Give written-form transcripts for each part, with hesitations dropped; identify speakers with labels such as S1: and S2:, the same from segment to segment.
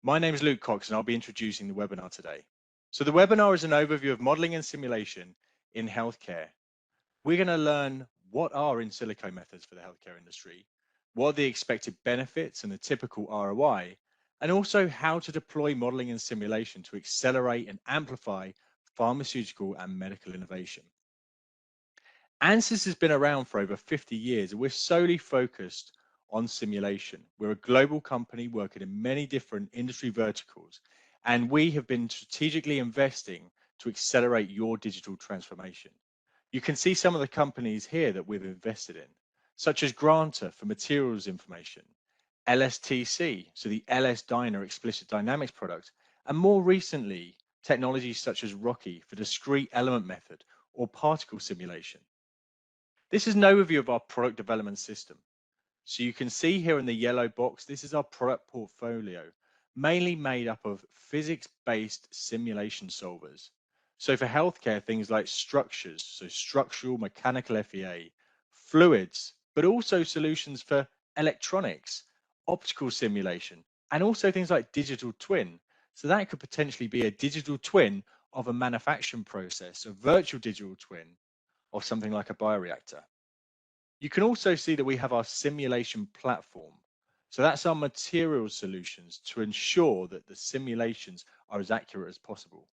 S1: My name is Luke Cox and I'll be introducing the webinar today. So the webinar is an overview of modeling and simulation in healthcare. We're going to learn what are in silico methods for the healthcare industry, what are the expected benefits and the typical ROI, and also how to deploy modeling and simulation to accelerate and amplify pharmaceutical and medical innovation. ANSYS has been around for over 50 years and we're solely focused on simulation. We're a global company working in many different industry verticals, and we have been strategically investing to accelerate your digital transformation. You can see some of the companies here that we've invested in, such as Granta for materials information, LSTC, so the LS-DYNA explicit dynamics product, and more recently, technologies such as Rocky for discrete element method or particle simulation. This is an overview of our product development system. So you can see here in the yellow box, this is our product portfolio, mainly made up of physics-based simulation solvers. So for healthcare, things like structures, so structural mechanical FEA, fluids, but also solutions for electronics, optical simulation, and also things like digital twin. So that could potentially be a digital twin of a manufacturing process, a virtual digital twin of something like a bioreactor. You can also see that we have our simulation platform. So that's our materials solutions to ensure that the simulations are as accurate as possible.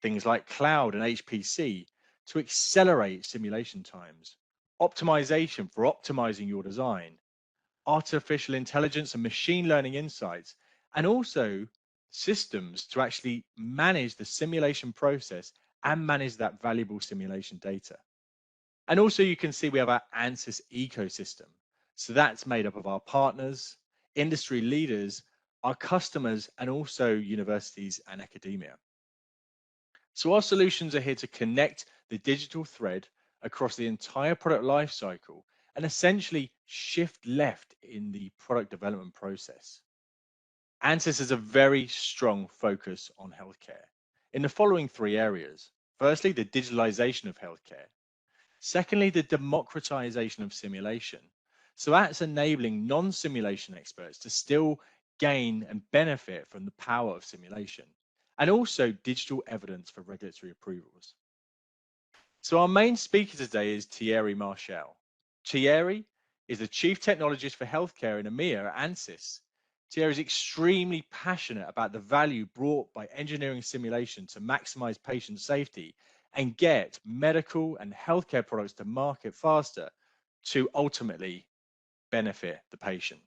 S1: Things like cloud and HPC to accelerate simulation times, optimization for optimizing your design, artificial intelligence and machine learning insights, and also systems to actually manage the simulation process and manage that valuable simulation data. And also you can see we have our ANSYS ecosystem. So that's made up of our partners, industry leaders, our customers, and also universities and academia. So our solutions are here to connect the digital thread across the entire product lifecycle and essentially shift left in the product development process. ANSYS has a very strong focus on healthcare in the following three areas. Firstly, the digitalization of healthcare. Secondly, the democratization of simulation. So that's enabling non-simulation experts to still gain and benefit from the power of simulation, and also digital evidence for regulatory approvals. So our main speaker today is Thierry Marchal. Thierry is the Chief Technologist for Healthcare in EMEA at ANSYS. Thierry is extremely passionate about the value brought by engineering simulation to maximize patient safety and get medical and healthcare products to market faster to ultimately benefit the patient.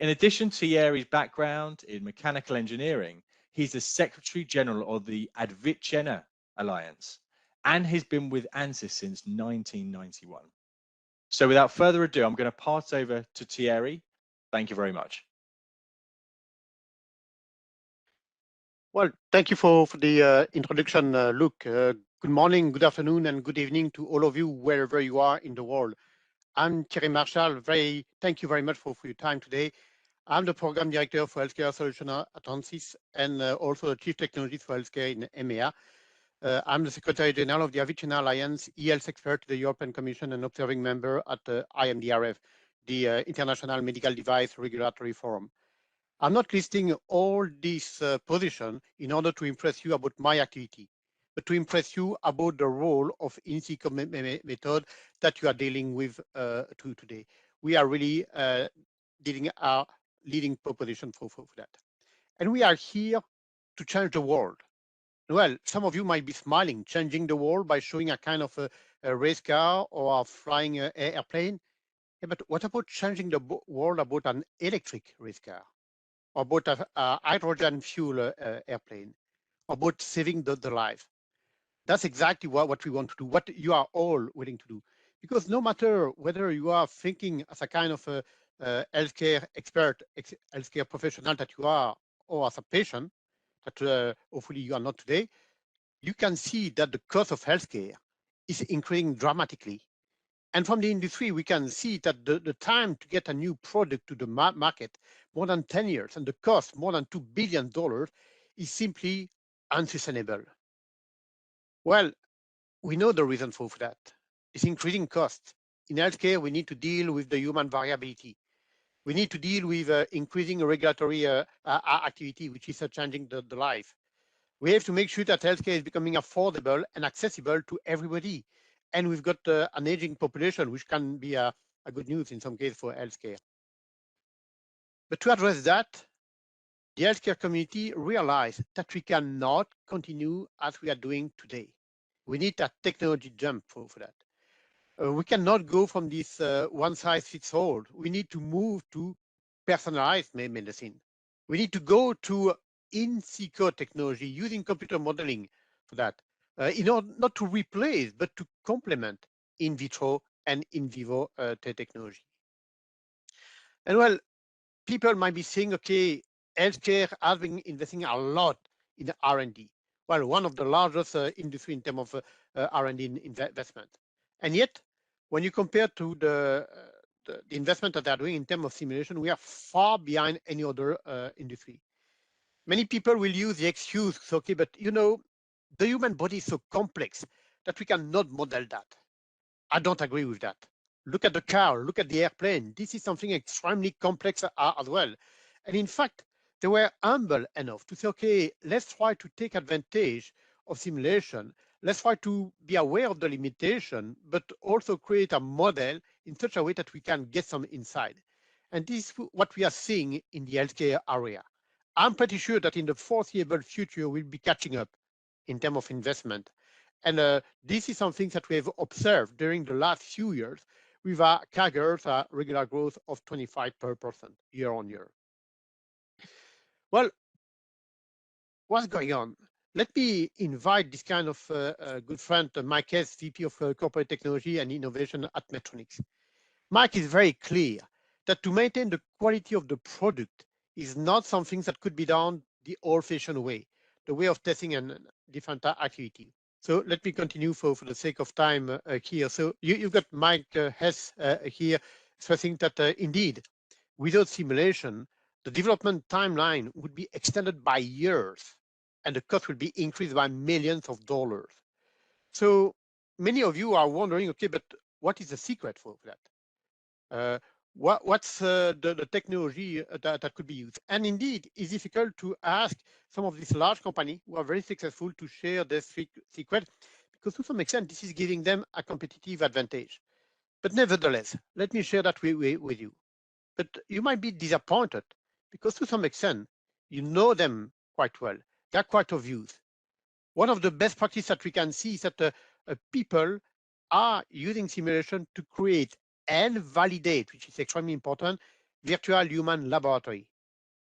S1: In addition to Thierry's background in mechanical engineering, he's the Secretary General of the Advicena Alliance, and he's been with ANSYS since 1991. So without further ado, I'm going to pass over to Thierry. Thank you very much.
S2: Well, thank you for the introduction, Luke. Good morning, good afternoon, and good evening to all of you, wherever you are in the world. I'm Thierry Marchal. Thank you very much for your time today. I'm the Program Director for Healthcare Solutions at ANSYS and also the Chief Technologist for Healthcare in EMEA. I'm the Secretary General of the Avicena Alliance, e-health expert to the European Commission and observing member at the IMDRF, the International Medical Device Regulatory Forum. I'm not listing all these positions in order to impress you about my activity, but to impress you about the role of in silico method that you are dealing with today. We are really dealing our leading proposition for that. And we are here to change the world. Well, some of you might be smiling, changing the world by showing a kind of a race car or a flying airplane. Yeah, but what about changing the world about an electric race car? Or about a hydrogen fuel airplane, or about saving the life? That's exactly what we want to do, what you are all willing to do. Because no matter whether you are thinking as a kind of a healthcare expert, healthcare professional that you are, or as a patient, that hopefully you are not today, you can see that the cost of healthcare is increasing dramatically. And from the industry, we can see that the time to get a new product to the market, more than 10 years, and the cost, more than $2 billion, is simply unsustainable. Well, we know the reason for that. It's increasing costs. In healthcare, we need to deal with the human variability. We need to deal with increasing regulatory activity, which is changing the life. We have to make sure that healthcare is becoming affordable and accessible to everybody. And we've got an aging population, which can be a good news in some cases for healthcare. But to address that, the healthcare community realized that we cannot continue as we are doing today. We need a technology jump for that. We cannot go from this one size fits all. We need to move to personalized medicine. We need to go to in situ technology using computer modeling for that, in order not to replace, but to complement in vitro and in vivo technology. And well, people might be saying, okay, healthcare has been investing a lot in R&D. Well, one of the largest industry in terms of R&D investment. And yet, when you compare to the investment that they're doing in terms of simulation, we are far behind any other industry. Many people will use the excuse, okay, but you know, the human body is so complex that we cannot model that. I don't agree with that. Look at the car, look at the airplane. This is something extremely complex as well. And in fact, they were humble enough to say, okay, let's try to take advantage of simulation. Let's try to be aware of the limitation, but also create a model in such a way that we can get some insight. And this is what we are seeing in the healthcare area. I'm pretty sure that in the foreseeable future, we'll be catching up in terms of investment. And this is something that we have observed during the last few years with a CAGR, regular growth of 25% year on year. Well, what's going on? Let me invite this kind of good friend, Mike Hess, VP of Corporate Technology and Innovation at Medtronic. Mike is very clear that to maintain the quality of the product is not something that could be done the old-fashioned way, the way of testing and different activity. So let me continue for the sake of time here. So you've got Mike Hess here stressing that indeed, without simulation, the development timeline would be extended by years and the cost would be increased by millions of dollars. So many of you are wondering, okay, but what is the secret for that? What's the technology that could be used? And indeed, it's difficult to ask some of these large companies who are very successful to share their secret, because to some extent, this is giving them a competitive advantage. But nevertheless, let me share that with you. But you might be disappointed, because to some extent, you know them quite well. They're quite obvious. One of the best practices that we can see is that people are using simulation to create and validate, which is extremely important, virtual human laboratory.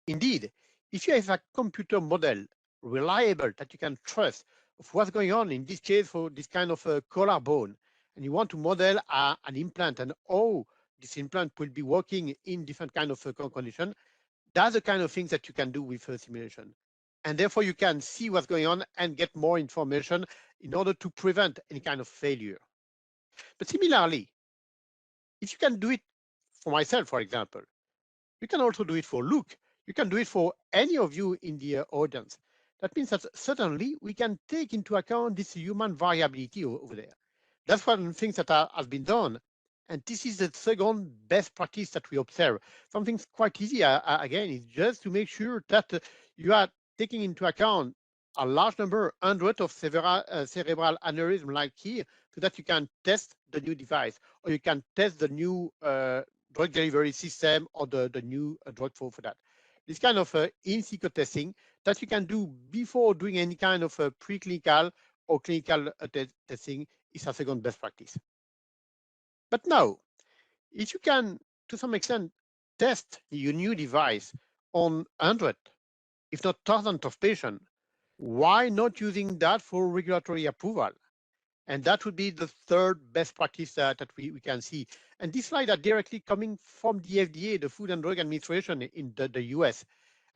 S2: Indeed, if you have a computer model reliable that you can trust of what's going on, in this case for this kind of collarbone, and you want to model an implant and how this implant will be working in different kind of condition, that's the kind of things that you can do with simulation. And therefore you can see what's going on and get more information in order to prevent any kind of failure. But similarly, if you can do it for myself, for example, you can also do it for Luke. You can do it for any of you in the audience. That means that certainly we can take into account this human variability over there. That's one of the things that has been done. And this is the second best practice that we observe. Something quite easy, again, is just to make sure that you are taking into account a large number, hundreds of cerebral aneurysm like here, so that you can test the new device, or you can test the new drug delivery system or the new drug for that. This kind of in situ testing that you can do before doing any kind of preclinical or clinical testing is a second best practice. But now, if you can, to some extent, test your new device on 100, if not thousands of patients, why not using that for regulatory approval? And that would be the third best practice that we can see. And these slides are directly coming from the FDA, the Food and Drug Administration in the US.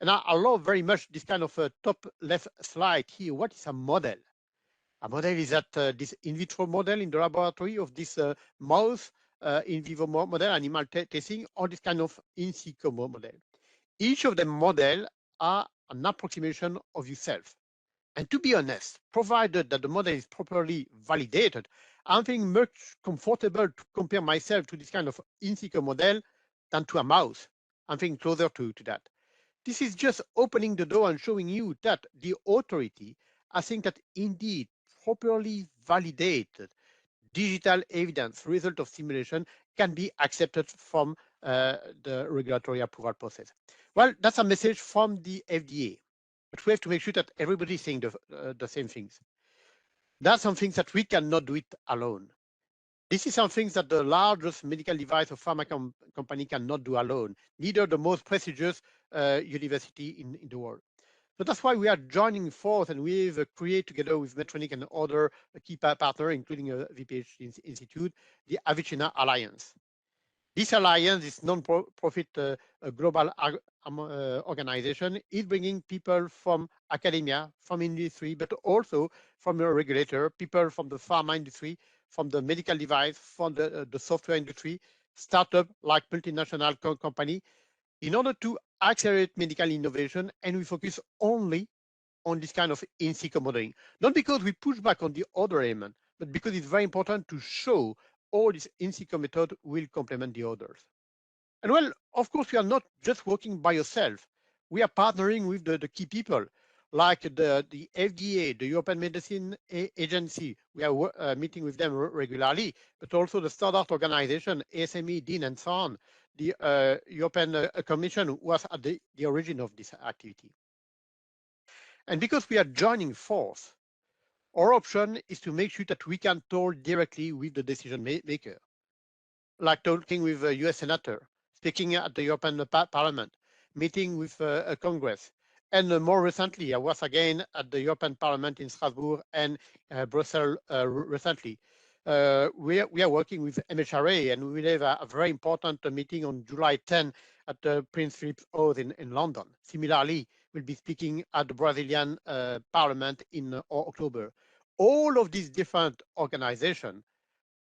S2: And I love very much this kind of top left slide here. What is a model? A model is that this in vitro model in the laboratory of this mouse in vivo model, animal testing, or this kind of in situ model. Each of the model are an approximation of yourself. And to be honest, provided that the model is properly validated, I'm feeling much comfortable to compare myself to this kind of in situ model than to a mouse. I'm thinking closer to that. This is just opening the door and showing you that the authority, I think that indeed properly validated digital evidence result of simulation can be accepted from the regulatory approval process. Well, that's a message from the FDA, but we have to make sure that everybody is saying the same things. That's something that we cannot do it alone. This is something that the largest medical device or pharma company cannot do alone, neither the most prestigious university in the world. So that's why we are joining forth, and we've created together with Medtronic and other key partners, including VPH Institute, the Avicenna Alliance. This alliance, this non-profit global organization, is bringing people from academia, from industry, but also from a regulator, people from the pharma industry, from the medical device, from the software industry, startup like multinational company, in order to accelerate medical innovation. And we focus only on this kind of in silico modeling, not because we push back on the other element, but because it's very important to show all this in silico method will complement the others. And well, of course, we are not just working by yourself. We are partnering with the key people like the FDA, the European Medicine Agency. We are meeting with them regularly, but also the standard organization, ASME, DIN, and so on. The European Commission was at the origin of this activity. And because we are joining force, our option is to make sure that we can talk directly with the decision maker, like talking with a US senator, speaking at the European Parliament, meeting with a Congress. And more recently, I was again at the European Parliament in Strasbourg and Brussels recently. We are working with MHRA, and we will have a very important meeting on July 10 at Prince Philip's House in London. Similarly, we'll be speaking at the Brazilian Parliament in October. All of these different organizations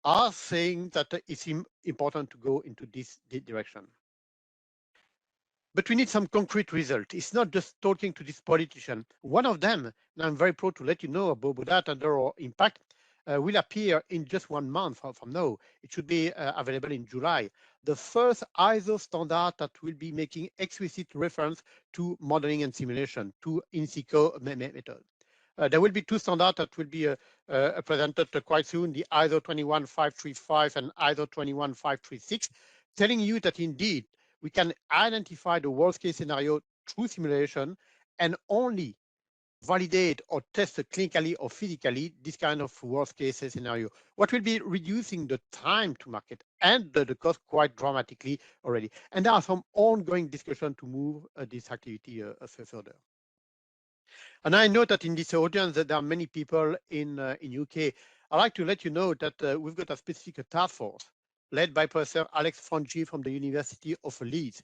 S2: are saying that it's important to go into this direction. But we need some concrete result. It's not just talking to this politician. One of them, and I'm very proud to let you know about that and their impact, will appear in just 1 month from now. It should be available in July. The first ISO standard that will be making explicit reference to modeling and simulation, to in silico method. There will be 2 standards that will be presented quite soon, the ISO 21535 and ISO 21536, telling you that indeed we can identify the worst case scenario through simulation and only validate or test clinically or physically this kind of worst case scenario, what will be reducing the time to market and the cost quite dramatically already. And there are some ongoing discussion to move this activity further. And I know that in this audience that there are many people in UK. I'd like to let you know that we've got a specific task force led by Professor Alex Franchi from the University of Leeds,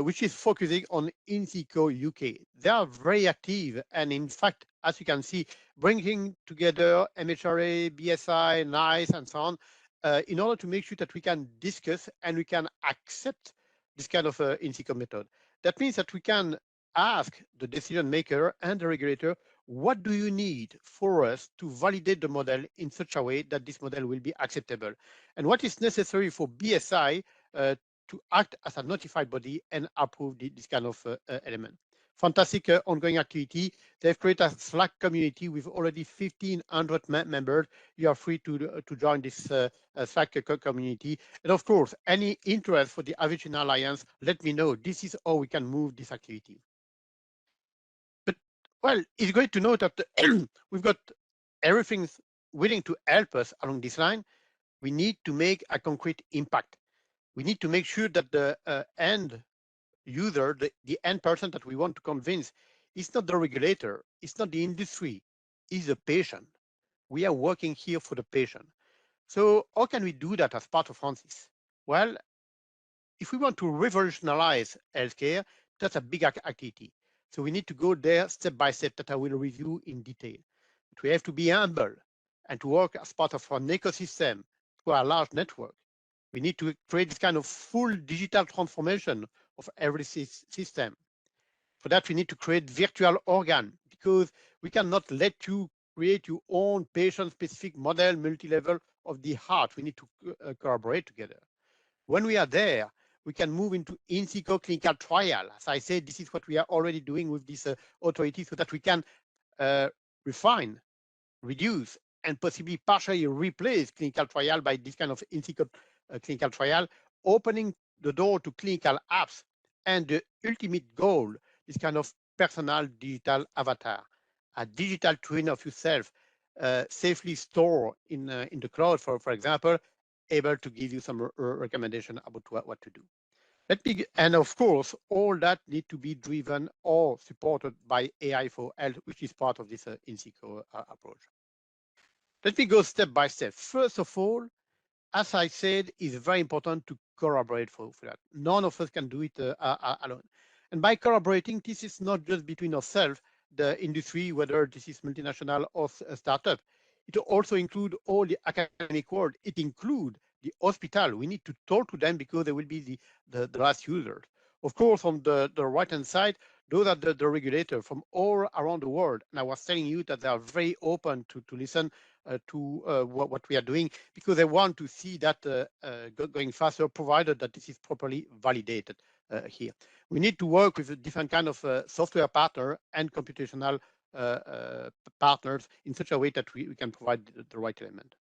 S2: which is focusing on in silico UK. They are very active, and in fact, as you can see, bringing together MHRA, BSI, NICE, and so on, in order to make sure that we can discuss and we can accept this kind of in silico method. That means that we can ask the decision maker and the regulator, what do you need for us to validate the model in such a way that this model will be acceptable? And what is necessary for BSI to act as a notified body and approve this kind of element. Fantastic ongoing activity. They've created a Slack community with already 1,500 members. You are free to join this Slack community. And of course, any interest for the Avicenna Alliance, let me know. This is how we can move this activity. But, well, it's great to know that we've got everything willing to help us along this line. We need to make a concrete impact. We need to make sure that the end user, the end person that we want to convince, is not the regulator, it's not the industry, it's the patient. We are working here for the patient. So how can we do that as part of Francis? Well, if we want to revolutionize healthcare, that's a big activity. So we need to go there step by step that I will review in detail. But we have to be humble and to work as part of an ecosystem to a large network. We need to create this kind of full digital transformation of every system. For that, we need to create virtual organ, because we cannot let you create your own patient-specific model, multi-level of the heart. We need to collaborate together. When we are there, we can move into in situ clinical trial. As I said, this is what we are already doing with this authority, so that we can refine, reduce, and possibly partially replace clinical trial by this kind of in situ clinical trial, opening the door to clinical apps, and the ultimate goal, this kind of personal digital avatar, a digital twin of yourself, safely stored in the cloud, for example, able to give you some recommendation about what to do. And of course, all that need to be driven or supported by AI for health, which is part of this in situ approach. Let me go step by step. First of all, as I said, it's very important to collaborate for that. None of us can do it alone. And by collaborating, this is not just between ourselves, the industry, whether this is multinational or a startup. It also includes all the academic world. It includes the hospital. We need to talk to them because they will be the last users. Of course, on the right-hand side, those are the regulators from all around the world. And I was telling you that they are very open to listen to what we are doing, because they want to see that going faster, provided that this is properly validated here. We need to work with a different kind of software partner and computational partners in such a way that we can provide the right element.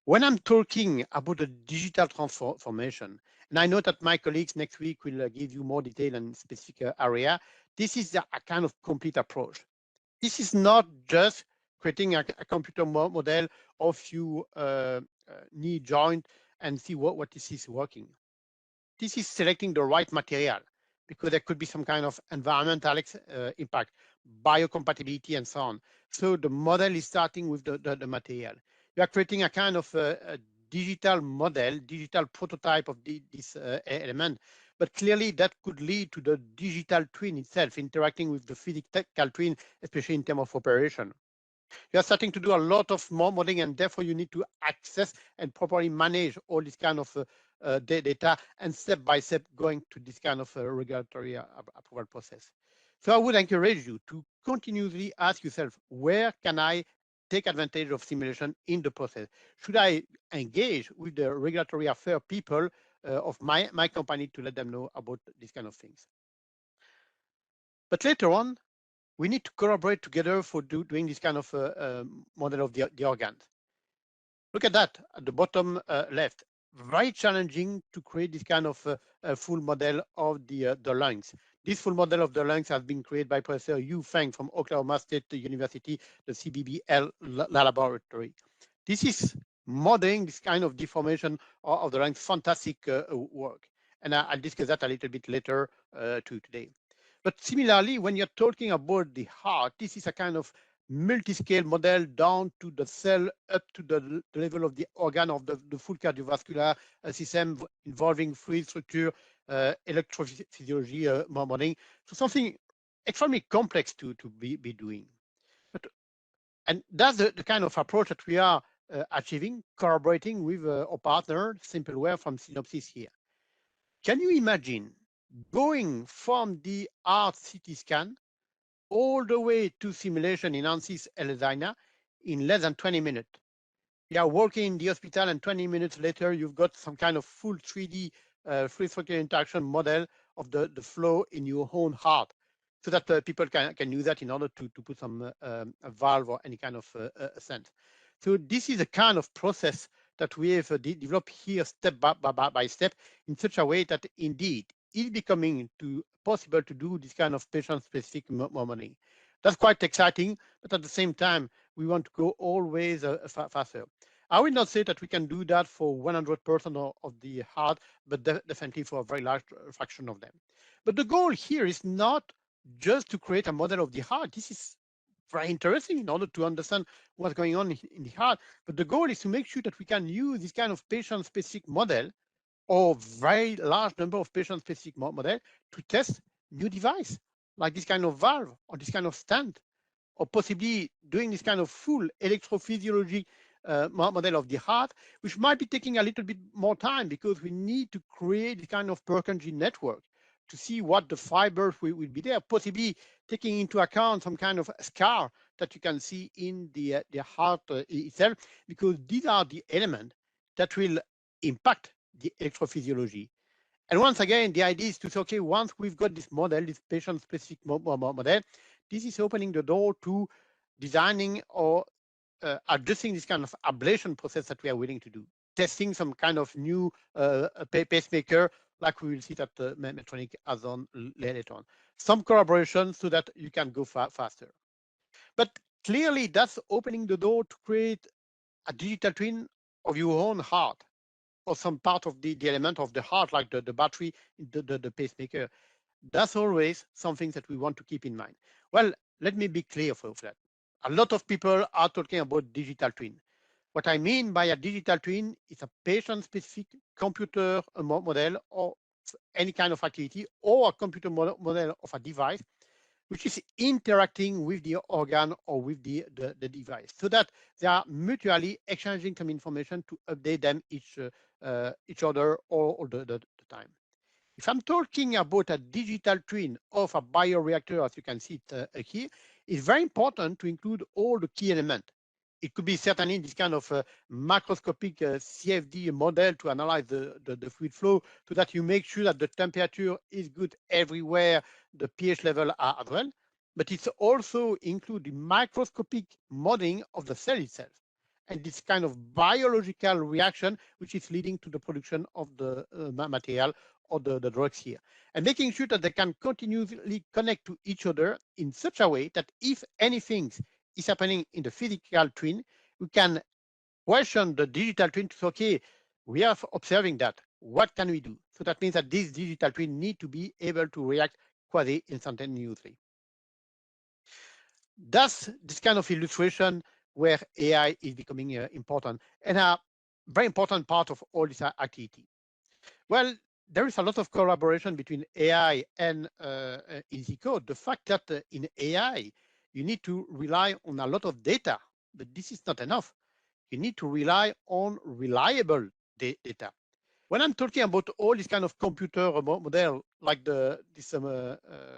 S2: When I'm talking about the digital transformation, and I know that my colleagues next week will give you more detail and specific area, this is a kind of complete approach. This is not just creating a computer model of you knee joint and see what this is working. This is selecting the right material, because there could be some kind of environmental impact, biocompatibility, and so on. So the model is starting with the material. You are creating a kind of a digital model, digital prototype of this element, but clearly that could lead to the digital twin itself interacting with the physical twin, especially in terms of operation. You are starting to do a lot of more modeling, and therefore you need to access and properly manage all this kind of data, and step by step going to this kind of regulatory approval process. So I would encourage you to continuously ask yourself, where can I take advantage of simulation in the process? Should I engage with the regulatory affairs people of my company to let them know about these kind of things? But later on, we need to collaborate together for doing this kind of model of the organs. Look at that at the bottom left. Very challenging to create this kind of full model of the lungs. This full model of the lungs has been created by Professor Yu Feng from Oklahoma State University, the CBBL laboratory. This is modeling this kind of deformation of the lungs. Fantastic work. And I'll discuss that a little bit later today. But similarly, when you're talking about the heart, this is a kind of multi-scale model down to the cell, up to the level of the organ of the full cardiovascular system, involving fluid structure, electrophysiology modeling. So something extremely complex to be doing. And that's the kind of approach that we are achieving, collaborating with our partner, Simpleware from Synopsys here. Can you imagine going from the heart CT scan all the way to simulation in ANSYS LS-DYNA in less than 20 minutes? You are working in the hospital, and 20 minutes later, you've got some kind of full 3D fluid structure interaction model of the flow in your own heart, so that people can use that in order to put some a valve or any kind of sense. So this is a kind of process that we have developed here step by step, in such a way that indeed it's becoming possible to do this kind of patient-specific modeling. That's quite exciting, but at the same time, we want to go always faster. I will not say that we can do that for 100% of the heart, but definitely for a very large fraction of them. But the goal here is not just to create a model of the heart. This is very interesting in order to understand what's going on in the heart. But the goal is to make sure that we can use this kind of patient-specific model, or very large number of patient-specific model, to test new device, like this kind of valve or this kind of stent, or possibly doing this kind of full electrophysiology model of the heart, which might be taking a little bit more time, because we need to create this kind of Purkinje network to see what the fibers will be there, possibly taking into account some kind of scar that you can see in the heart itself, because these are the elements that will impact the electrophysiology. And once again, the idea is to say, okay, once we've got this model, this patient-specific model, this is opening the door to designing or adjusting this kind of ablation process that we are willing to do, testing some kind of new pacemaker, like we will see that Medtronic has on later on. Some collaboration so that you can go faster. But clearly, that's opening the door to create a digital twin of your own heart, or some part of the element of the heart, like the battery, the pacemaker. That's always something that we want to keep in mind. Well, let me be clear for that. A lot of people are talking about digital twin. What I mean by a digital twin is a patient-specific computer model or any kind of activity, or a computer model of a device which is interacting with the organ or with the device, so that they are mutually exchanging some information to update them each other all the time. If I'm talking about a digital twin of a bioreactor, as you can see it here, it's very important to include all the key elements. It could be certainly this kind of macroscopic CFD model to analyze the fluid flow, so that you make sure that the temperature is good everywhere, the pH level are as well. But it's also include the microscopic modeling of the cell itself, and this kind of biological reaction which is leading to the production of the material or the drugs here, and making sure that they can continuously connect to each other in such a way that if anything is happening in the physical twin, we can question the digital twin to say, okay, we are observing that, what can we do? So that means that this digital twin need to be able to react quasi instantaneously. That's this kind of illustration where AI is becoming important, and a very important part of all this activity. Well, there is a lot of collaboration between AI and EasyCode. The fact that in AI, you need to rely on a lot of data, but this is not enough. You need to rely on reliable data. When I'm talking about all this kind of computer model, like this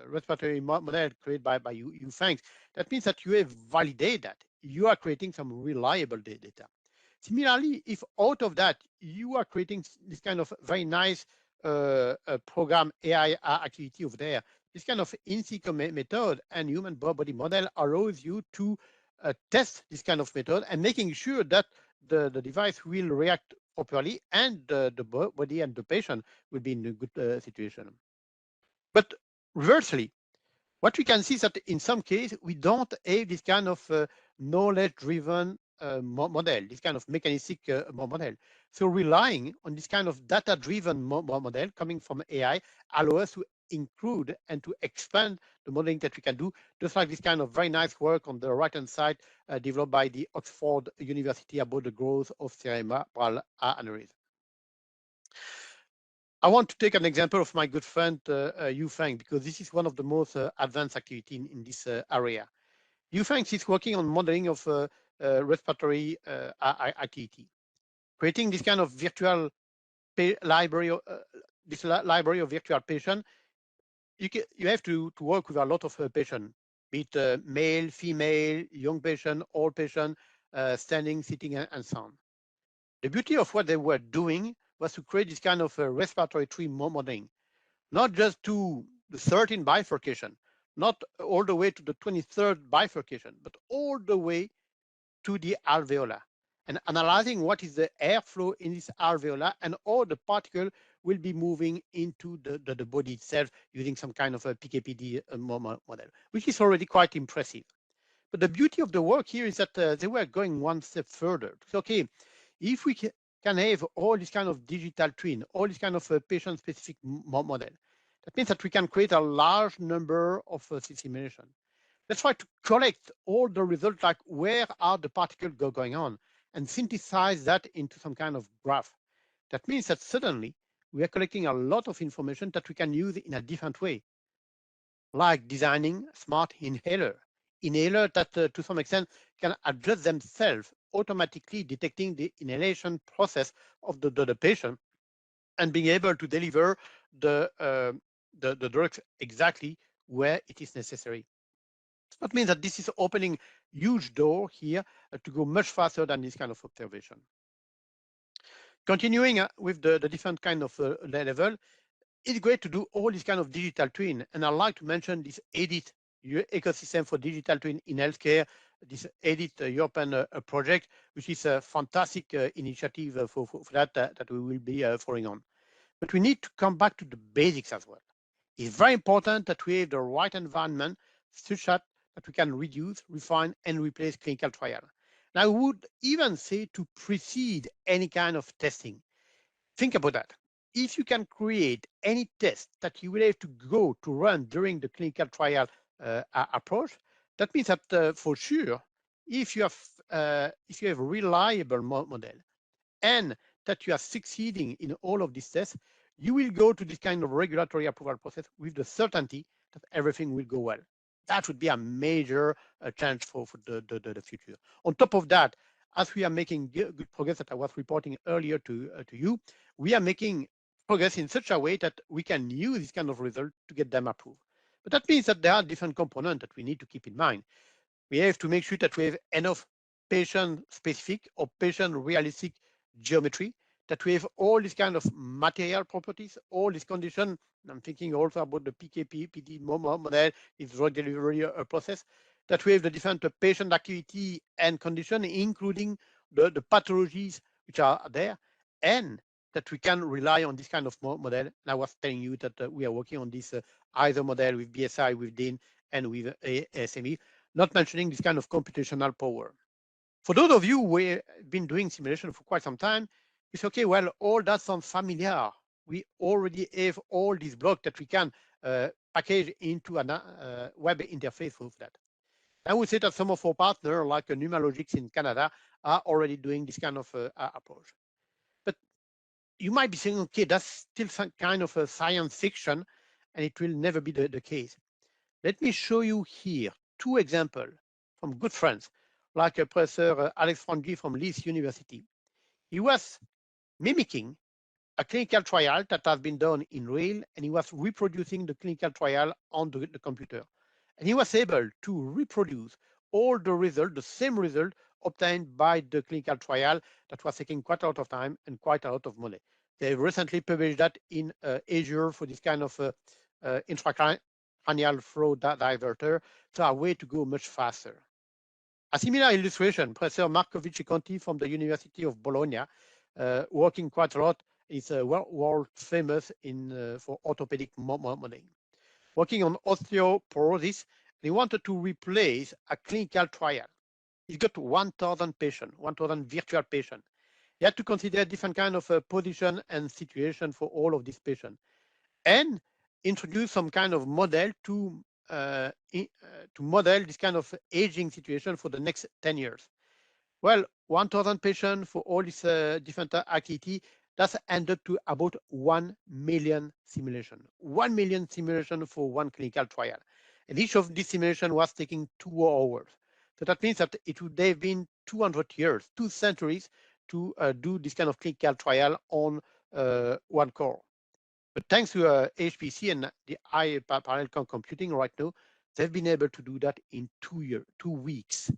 S2: respiratory model created by Yufeng, that means that you have validated that. You are creating some reliable data. Similarly, if out of that, you are creating this kind of very nice program AI activity over there, this kind of in silico method and human body model allows you to test this kind of method and making sure that the device will react properly and the body and the patient will be in a good situation. But reversely, what we can see is that in some cases, we don't have this kind of knowledge-driven model, this kind of mechanistic model. So relying on this kind of data-driven model coming from AI allow us to include and to expand the modeling that we can do, just like this kind of very nice work on the right-hand side developed by the Oxford University about the growth of cerebral aneurysm. I want to take an example of my good friend Yufeng, because this is one of the most advanced activity in this area. Yufeng is working on modeling of respiratory activity, creating this kind of virtual library, library of virtual patient. You have to work with a lot of patients, be it male, female, young patient, old patient, standing, sitting, and so on. The beauty of what they were doing was to create this kind of respiratory tree modeling, not just to the 13th bifurcation, not all the way to the 23rd bifurcation, but all the way to the alveolar, and analyzing what is the airflow in this alveolar and all the particle will be moving into the body itself using some kind of a PKPD model, which is already quite impressive. But the beauty of the work here is that they were going one step further. So, okay, if we can have all this kind of digital twin, all this kind of patient-specific model, that means that we can create a large number of simulation. Let's try to collect all the results, like where are the particles going on, and synthesize that into some kind of graph. That means that suddenly we are collecting a lot of information that we can use in a different way, like designing smart inhaler that to some extent can adjust themselves automatically, detecting the inhalation process of the patient and being able to deliver the drugs exactly where it is necessary. That means that this is opening huge door here to go much faster than this kind of observation. Continuing with the different kind of level, it's great to do all this kind of digital twin. And I'd like to mention this EDIT ecosystem for digital twin in healthcare, this EDIT European project, which is a fantastic initiative for that we will be following on. But we need to come back to the basics as well. It's very important that we have the right environment such that we can reduce, refine, and replace clinical trial. And I would even say to precede any kind of testing. Think about that. If you can create any test that you will have to go to run during the clinical trial approach, that means that for sure, if you have a reliable model and that you are succeeding in all of these tests, you will go to this kind of regulatory approval process with the certainty that everything will go well. That would be a major challenge for the future. On top of that, as we are making good progress that I was reporting earlier to you, we are making progress in such a way that we can use this kind of result to get them approved. But that means that there are different components that we need to keep in mind. We have to make sure that we have enough patient-specific or patient-realistic geometry, that we have all these kind of material properties, all these conditions. I'm thinking also about the PKPD model, its drug delivery process, that we have the different patient activity and condition, including the pathologies which are there, and that we can rely on this kind of model. And I was telling you that we are working on this either model with BSI, with DIN, and with ASME, not mentioning this kind of computational power. For those of you who have been doing simulation for quite some time, it's okay, well, all that sounds familiar. We already have all these blocks that we can package into a web interface for that. I would say that some of our partners, like Numalogix in Canada, are already doing this kind of approach. But you might be saying, okay, that's still some kind of a science fiction, and it will never be the case. Let me show you here 2 examples from good friends, like Professor Alex Frangi from Leeds University. He was mimicking a clinical trial that has been done in real, and he was reproducing the clinical trial on the computer. And he was able to reproduce all the results, the same result obtained by the clinical trial that was taking quite a lot of time and quite a lot of money. They recently published that in Azure for this kind of intracranial flow diverter, so a way to go much faster. A similar illustration, Professor Marco Vicciconti from the University of Bologna, working quite a lot, is world famous for orthopedic modeling. Working on osteoporosis, he wanted to replace a clinical trial. He's got 1,000 patients, 1,000 virtual patients. He had to consider different kind of position and situation for all of these patients, and introduce some kind of model to model this kind of aging situation for the next 10 years. Well, 1,000 patients for all these different activity, that's ended to about 1 million simulation. 1 million simulation for one clinical trial. And each of these simulation was taking 2 hours. So that means that it would have been 200 years, 2 centuries to do this kind of clinical trial on one core. But thanks to HPC and the high parallel computing right now, they've been able to do that in 2 weeks.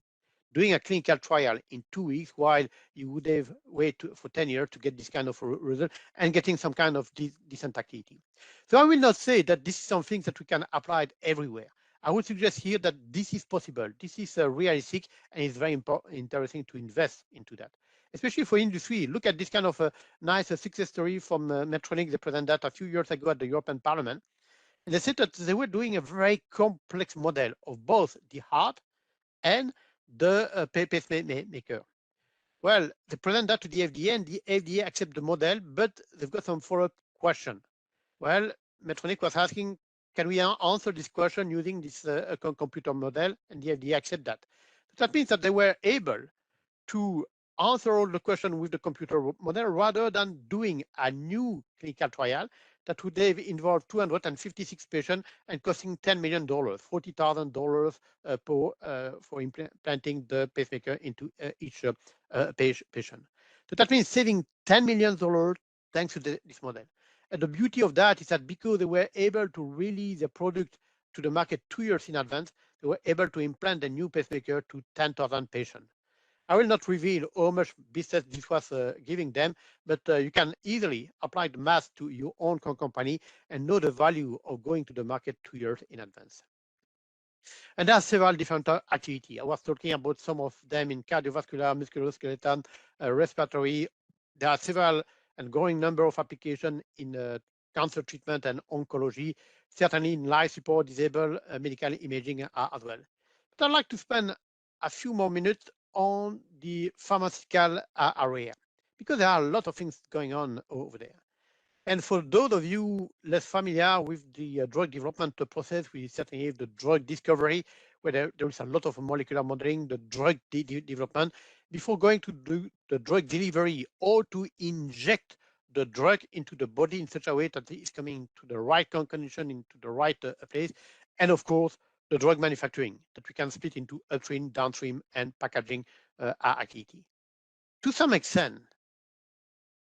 S2: Doing a clinical trial in 2 weeks, while you would have waited for 10 years to get this kind of result and getting some kind of decent activity. So I will not say that this is something that we can apply everywhere. I would suggest here that this is possible. This is realistic, and it's very interesting to invest into that, especially for industry. Look at this kind of nice success story from Medtronic. They presented that a few years ago at the European Parliament. And they said that they were doing a very complex model of both the heart and the pacemaker. Well, they present that to the FDA, and the FDA accept the model, but they've got some follow-up question. Well, Medtronic was asking, can we answer this question using this computer model? And the FDA accept that. That means that they were able to answer all the questions with the computer model rather than doing a new clinical trial that would have involved 256 patients and costing $10 million, $40,000 for implanting the pacemaker into each patient. So that means saving $10 million thanks to this model. And the beauty of that is that because they were able to release the product to the market 2 years in advance, they were able to implant the new pacemaker to 10,000 patients. I will not reveal how much business this was giving them, but you can easily apply the math to your own company and know the value of going to the market 2 years in advance. And there are several different activities. I was talking about some of them in cardiovascular, musculoskeletal, respiratory. There are several and growing number of applications in cancer treatment and oncology, certainly in life support, disabled medical imaging as well. But I'd like to spend a few more minutes on the pharmaceutical area because there are a lot of things going on over there. And for those of you less familiar with the drug development process, we certainly have the drug discovery, where there is a lot of molecular modeling, the drug development, before going to do the drug delivery or to inject the drug into the body in such a way that it's coming to the right condition, into the right place. And of course, the drug manufacturing that we can split into upstream, downstream, and packaging activity. To some extent,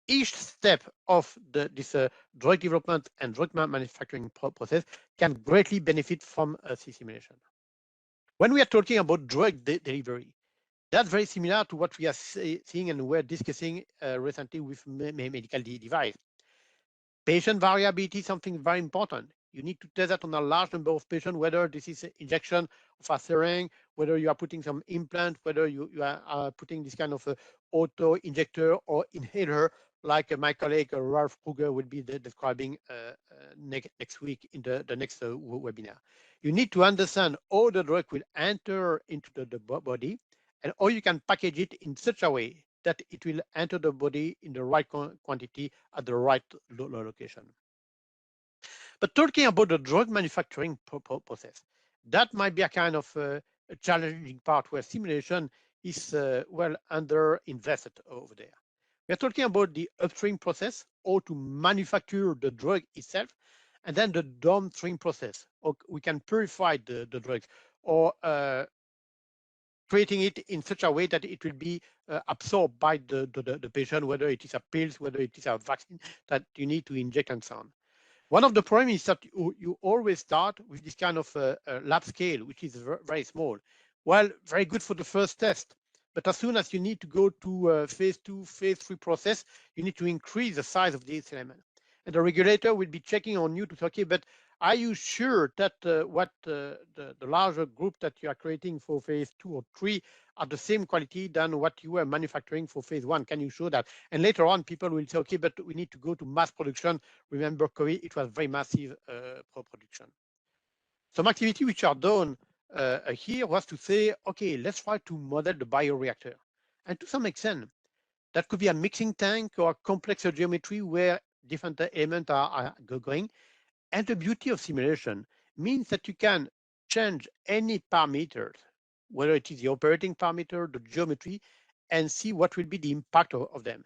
S2: each step of this drug development and drug manufacturing process can greatly benefit from a simulation. When we are talking about drug delivery, that's very similar to what we are seeing and we're discussing recently with medical device. Patient variability is something very important. You need to test that on a large number of patients, whether this is an injection of a syringe, whether you are putting some implant, whether you are putting this kind of auto injector or inhaler, like my colleague Ralph Kruger will be describing next week in the next webinar. You need to understand how the drug will enter into the body and how you can package it in such a way that it will enter the body in the right quantity at the right location. But talking about the drug manufacturing process, that might be a kind of a challenging part where simulation is well under invested over there. We're talking about the upstream process, or to manufacture the drug itself, and then the downstream process, or we can purify the drugs, or creating it in such a way that it will be absorbed by the patient, whether it is a pills, whether it is a vaccine that you need to inject and so on. One of the problems is that you always start with this kind of lab scale, which is very small. Well, very good for the first test. But as soon as you need to go to phase 2, phase 3 process, you need to increase the size of this element. And the regulator will be checking on you to say, okay, but are you sure that what the larger group that you are creating for phase 2 or 3 are the same quality than what you were manufacturing for phase 1? Can you show that? And later on, people will say, okay, but we need to go to mass production. Remember, COVID, it was very massive production. Some activity which are done here was to say, okay, let's try to model the bioreactor. And to some extent, that could be a mixing tank or a complex geometry where different elements are going. And the beauty of simulation means that you can change any parameters, whether it is the operating parameter, the geometry, and see what will be the impact of them.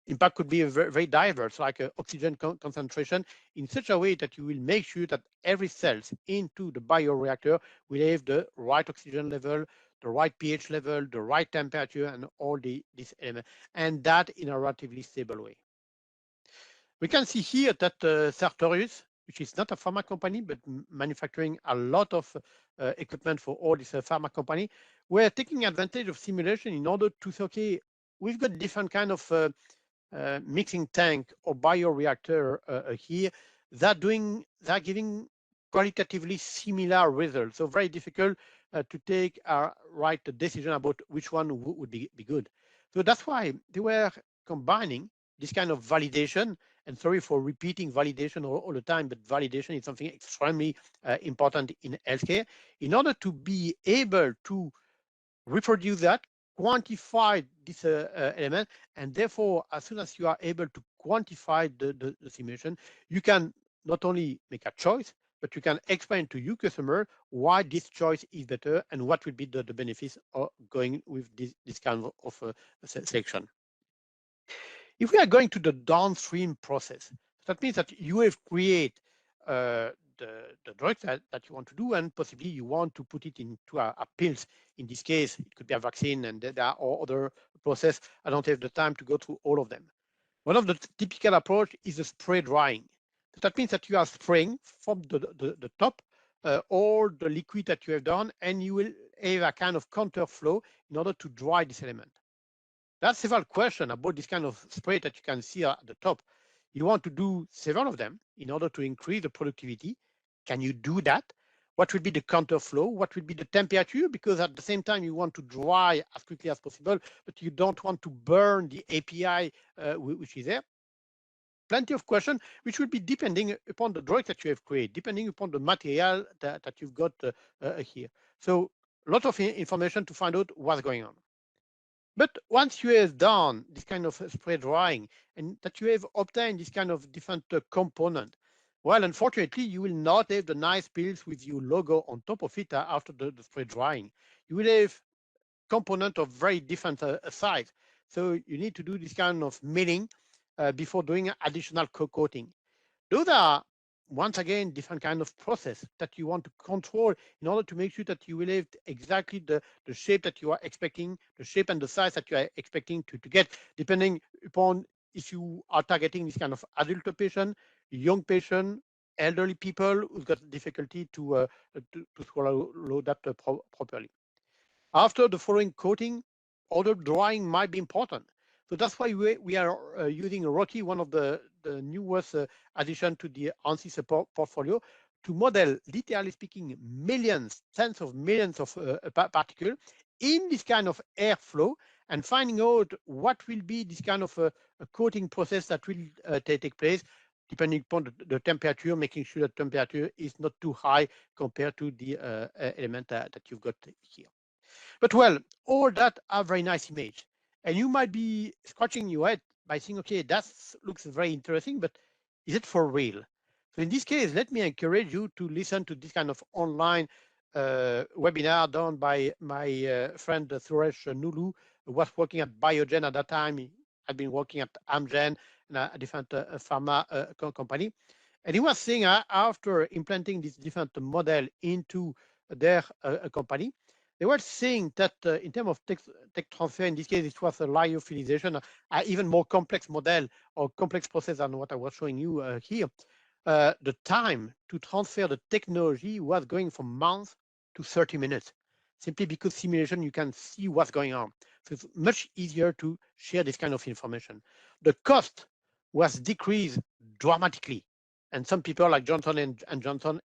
S2: Impact could be very, very diverse, like oxygen concentration, in such a way that you will make sure that every cell into the bioreactor will have the right oxygen level, the right pH level, the right temperature, and all these elements, and that in a relatively stable way. We can see here that Sartorius, which is not a pharma company, but manufacturing a lot of equipment for all this pharma company, we're taking advantage of simulation in order to say, okay, we've got different kind of mixing tank or bioreactor here that giving qualitatively similar results. So very difficult to take a right decision about which one would be good. So that's why they were combining this kind of validation. And sorry for repeating validation all the time, but validation is something extremely important in healthcare. In order to be able to reproduce that, quantify this element, and therefore, as soon as you are able to quantify the simulation, you can not only make a choice, but you can explain to your customer why this choice is better and what will be the benefits of going with this kind of selection. If we are going to the downstream process, that means that you have created the drug that you want to do, and possibly you want to put it into a pills. In this case, it could be a vaccine, and there are other process. I don't have the time to go through all of them. One of the typical approach is the spray drying. That means that you are spraying from the top all the liquid that you have done, and you will have a kind of counter flow in order to dry this element? There are several questions about this kind of spray that you can see at the top. You want to do several of them in order to increase the productivity. Can you do that? What will be the counter flow? What will be the temperature? Because at the same time, you want to dry as quickly as possible, but you don't want to burn the API which is there. Plenty of questions, which will be depending upon the drug that you have created, depending upon the material that you've got here. So a lot of information to find out what's going on. But once you have done this kind of spray drying and that you have obtained this kind of different component, well, unfortunately, you will not have the nice pills with your logo on top of it after the spray drying. You will have component of very different size. So you need to do this kind of milling before doing additional coating. Those are, once again, different kind of process that you want to control in order to make sure that you will have exactly the shape that you are expecting, the shape and the size that you are expecting to get, depending upon if you are targeting this kind of adult patient, young patient, elderly people who've got difficulty to swallow that properly. After the following coating, other drying might be important. So that's why we are using Rocky, one of the newest addition to the ANSYS portfolio, to model, literally speaking, millions, tens of millions of particles in this kind of airflow, and finding out what will be this kind of a coating process that will take place depending upon the temperature, making sure the temperature is not too high compared to the element that you've got here. But well, all that are very nice image. And you might be scratching your head by saying, okay, that looks very interesting, but is it for real? So in this case, let me encourage you to listen to this kind of online webinar done by my friend Suresh Nulu, who was working at Biogen at that time. He had been working at Amgen and a different pharma company. And he was saying after implanting this different model into their company, they were saying that in terms of tech transfer, in this case, it was a lyophilization, even more complex model or complex process than what I was showing you here. The time to transfer the technology was going from months to 30 minutes, simply because simulation, you can see what's going on. So it's much easier to share this kind of information. The cost was decreased dramatically. And some people like Johnson and Johnson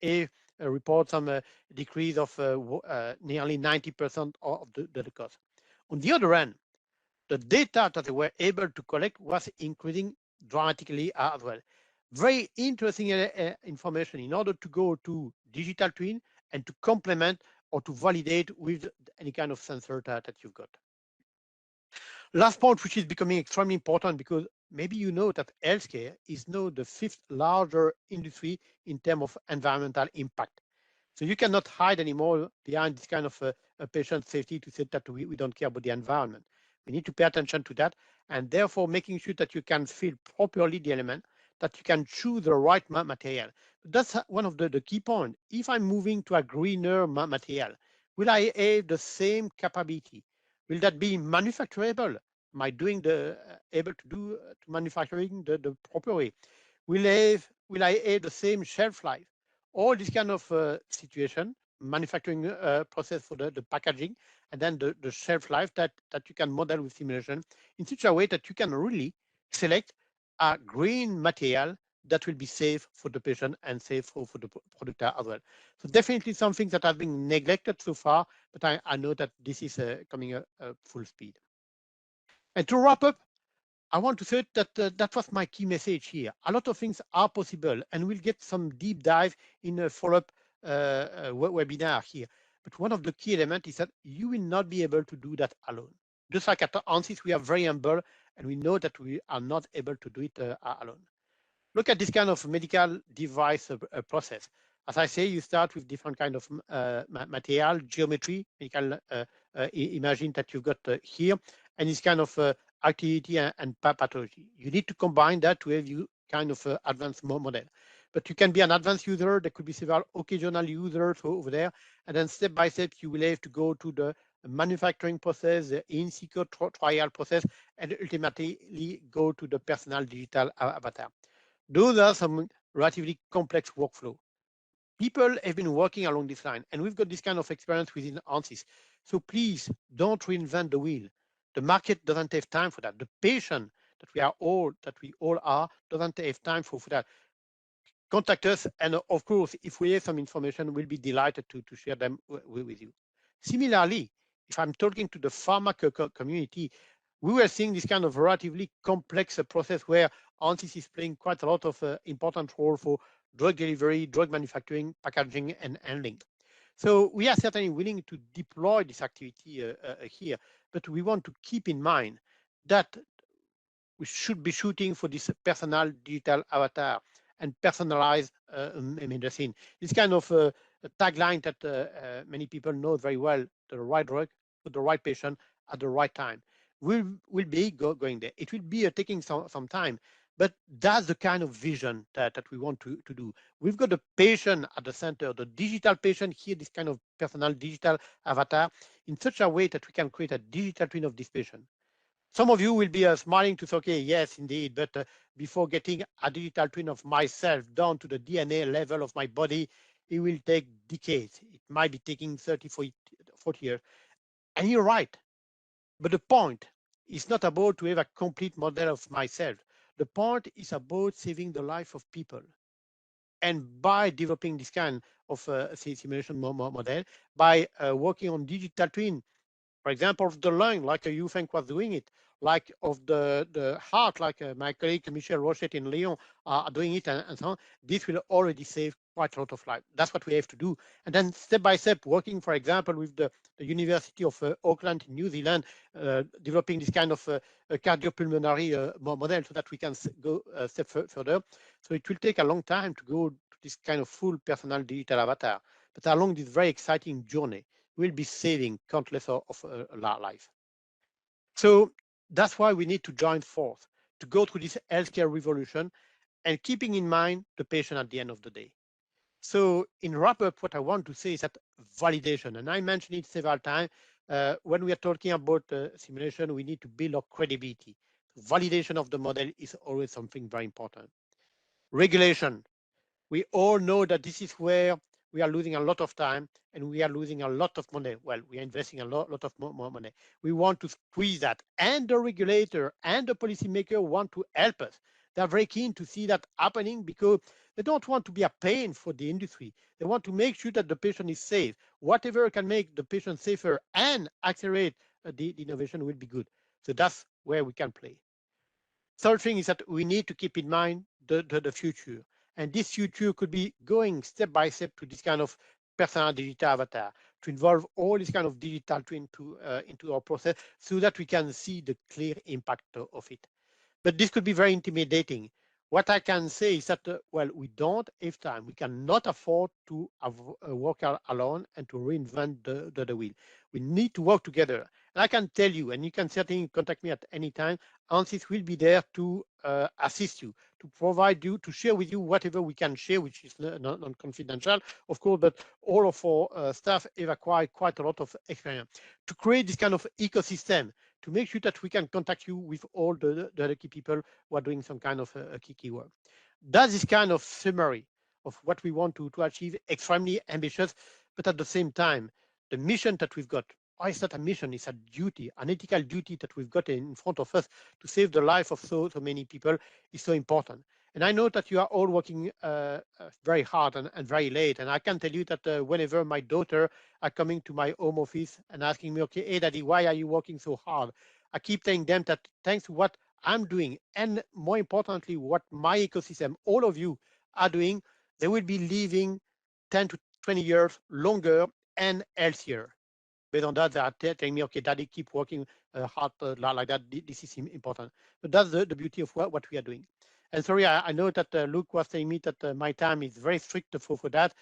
S2: report some decrease of nearly 90% of the cost. On the other hand, the data that they were able to collect was increasing dramatically as well. Very interesting information in order to go to digital twin and to complement or to validate with any kind of sensor that you've got. Last point, which is becoming extremely important, because maybe you know that healthcare is now the 5th larger industry in terms of environmental impact. So you cannot hide anymore behind this kind of patient safety to say that we don't care about the environment. We need to pay attention to that, and therefore making sure that you can fill properly the element, that you can choose the right material. That's one of the key points. If I'm moving to a greener material, will I have the same capability? Will that be manufacturable? Am I doing able to do to manufacturing the proper way? Will I have the same shelf life? All this kind of situation, manufacturing process for the packaging, and then the shelf life that you can model with simulation in such a way that you can really select a green material that will be safe for the patient and safe for the product as well. So definitely something that has been neglected so far, but I know that this is coming at full speed. And to wrap up, I want to say that that was my key message here. A lot of things are possible, and we'll get some deep dive in a follow-up webinar here. But one of the key elements is that you will not be able to do that alone. Just like at ANSYS, we are very humble, and we know that we are not able to do it alone. Look at this kind of medical device process. As I say, you start with different kind of material, geometry, medical imaging that you've got here, and this kind of activity and pathology. You need to combine that to have you kind of advanced model. But you can be an advanced user. There could be several occasional users over there, and then step by step, you will have to go to the manufacturing process, the in situ trial process, and ultimately go to the personal digital avatar. Those are some relatively complex workflow. People have been working along this line, and we've got this kind of experience within ANSYS. So please don't reinvent the wheel. The market doesn't have time for that. The patient that we all are, doesn't have time for that. Contact us, and of course, if we have some information, we'll be delighted to share them with you. Similarly, if I'm talking to the pharma community, we were seeing this kind of relatively complex process where ANSYS is playing quite a lot of important role for drug delivery, drug manufacturing, packaging, and handling. So we are certainly willing to deploy this activity here, but we want to keep in mind that we should be shooting for this personal digital avatar and personalized medicine. This kind of tagline that many people know very well: the right drug for the right patient at the right time. Will be going there. It will be taking some time, but that's the kind of vision that we want to do. We've got the patient at the center, the digital patient here, this kind of personal digital avatar, in such a way that we can create a digital twin of this patient. Some of you will be smiling to say, okay, yes, indeed, but before getting a digital twin of myself down to the DNA level of my body, it will take decades. It might be taking 30, 40 years. And you're right. But the point is not about to have a complete model of myself. The point is about saving the life of people. And by developing this kind of simulation model, by working on digital twin, for example, of the lung, like UFenc was doing it, like of the heart, like my colleague Michel Rochette in Lyon are doing it, and so on. This will already save quite a lot of life. That's what we have to do. And then step by step, working, for example, with the University of Auckland in New Zealand, developing this kind of cardiopulmonary model so that we can go a step further. So it will take a long time to go to this kind of full personal digital avatar. But along this very exciting journey, we'll be saving countless of life. So that's why we need to join force to go through this healthcare revolution and keeping in mind the patient at the end of the day. So in wrap up, what I want to say is that validation, and I mentioned it several times, when we are talking about simulation, we need to build our credibility. Validation of the model is always something very important. Regulation. We all know that this is where we are losing a lot of time and we are losing a lot of money. Well, we are investing a lot of more money. We want to squeeze that, and the regulator and the policymaker want to help us. They're very keen to see that happening because they don't want to be a pain for the industry. They want to make sure that the patient is safe. Whatever can make the patient safer and accelerate the innovation will be good. So that's where we can play. Third thing is that we need to keep in mind the future. And this future could be going step by step to this kind of personal digital avatar, to involve all this kind of digital twin into our process so that we can see the clear impact of it. But this could be very intimidating. What I can say is that, well, we don't have time. We cannot afford to work alone and to reinvent the wheel. We need to work together. And I can tell you, and you can certainly contact me at any time, ANSYS will be there to assist you, to provide you, to share with you whatever we can share, which is non-confidential, of course, but all of our staff have acquired quite a lot of experience to create this kind of ecosystem, to make sure that we can contact you with all the key people who are doing some kind of key work. That is kind of summary of what we want to achieve, extremely ambitious, but at the same time, the mission that we've got, it's not a mission, it's a duty, an ethical duty that we've got in front of us to save the life of so many people is so important. And I know that you are all working very hard and very late. And I can tell you that whenever my daughter are coming to my home office and asking me, okay, hey, daddy, why are you working so hard? I keep telling them that thanks to what I'm doing, and more importantly, what my ecosystem, all of you are doing, they will be living 10 to 20 years longer and healthier. Based on that, they are telling me, okay, daddy, keep working hard like that. This is important. But that's the beauty of what we are doing. And sorry, I know that Luke was telling me that my time is very strict for that.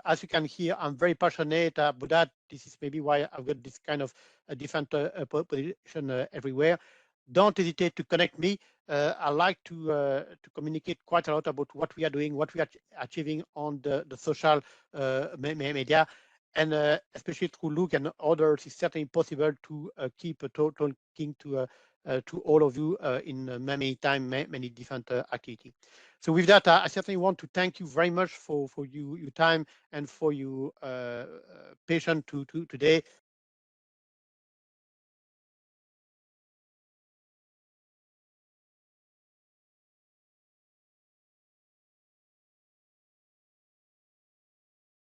S2: As you can hear, I'm very passionate about that. This is maybe why I've got this kind of different position everywhere. Don't hesitate to connect me. I like to communicate quite a lot about what we are doing, what we are achieving on the social media. And especially through Luke and others, it's certainly possible to keep talking to to all of you in many time, many different activities. So with that, I certainly want to thank you very much for your time and for your patience today.